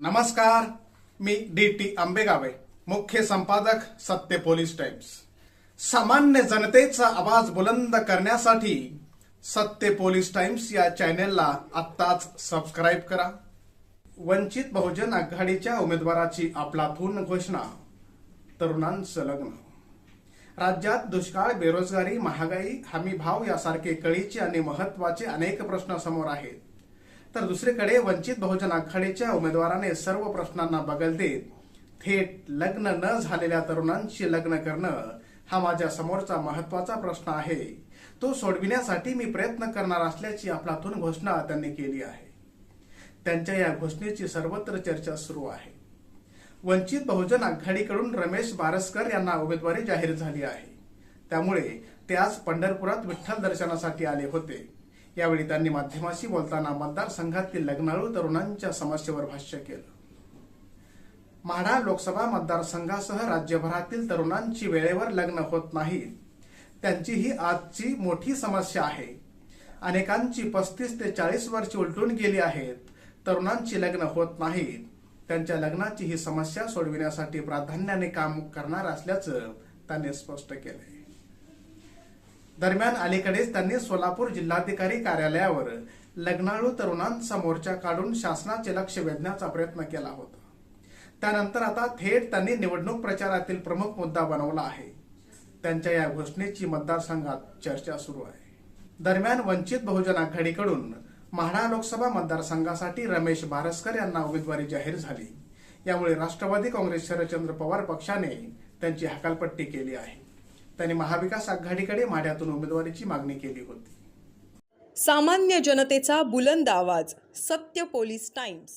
नमस्कार, मी डी.टी. आंबेगावे, मुख्य संपादक सत्य पोलीस टाइम्स। सामान्य जनतेचा आवाज बुलंद करण्यासाठी सत्य पोलीस टाइम्स या चॅनेलला आत्ताच सबस्क्राईब करा। वंचित बहुजन आघाडीच्या उमेदवाराची अफलातून घोषणा, तरुणांचं लग्न। राज्यात दुष्काळ, बेरोजगारी, महागाई, हमी भाव यासारखे कळीचे आणि महत्त्वाचे अनेक प्रश्न समोर आहेत। तर दुसरीकडे वंचित बहुजन आघाडीच्या उमेदवाराने सर्व प्रश्नांना बगल देत थेट लग्न न झालेल्या तरुणांशी लग्न करणं हा माझ्या समोरचा महत्त्वाचा प्रश्न आहे, तो सोडविण्यासाठी मी प्रयत्न करणार असल्याची अफलातून घोषणा त्यांनी केली आहे। त्यांच्या या घोषणेची सर्वत्र चर्चा सुरू आहे। वंचित बहुजन आघाडीकडून रमेश बारसकर यांना उमेदवारी जाहीर झाली आहे, त्यामुळे ते आज पंढरपुरात विठ्ठल दर्शनासाठी आले होते। यावेळी त्यांनी माध्यमांशी बोलताना मतदारसंघातील लग्नाळू तरुणांच्या समस्येवर भाष्य केलं। माढा लोकसभा मतदारसंघासह राज्यभरातील तरुणांची वेळेवर लग्न होत नाहीत, त्यांची ही आजची मोठी समस्या आहे। अनेकांची 35 ते 40 वर्षे उलटून गेली आहेत, तरुणांची लग्न होत नाहीत। त्यांच्या लग्नाची ही समस्या सोडविण्यासाठी प्राधान्याने काम करणार असल्याचं त्यांनी स्पष्ट केलंय। दरम्यान अलीकडेच त्यांनी सोलापूर जिल्हाधिकारी कार्यालयावर लग्नाळू तरुणांचा मोर्चा काढून शासनाचे लक्ष वेधण्याचा प्रयत्न केला होता। त्यानंतर आता थेट त्यांनी निवडणूक प्रचारातील प्रमुख मुद्दा बनवला आहे। त्यांच्या या घोषणेची मतदारसंघात चर्चा सुरू आहे। दरम्यान वंचित बहुजन आघाडीकडून माढा लोकसभा मतदारसंघासाठी रमेश बारसकर यांना उमेदवारी जाहीर झाली। यामुळे राष्ट्रवादी काँग्रेस शरदचंद्र पवार पक्षाने त्यांची हकालपट्टी केली आहे। त्यांनी महाविकास आघाडीकडे माढ्यातून उमेदवारीची मागणी केली होती। सामान्य जनतेचा बुलंद आवाज, सत्य पोलीस टाइम्स।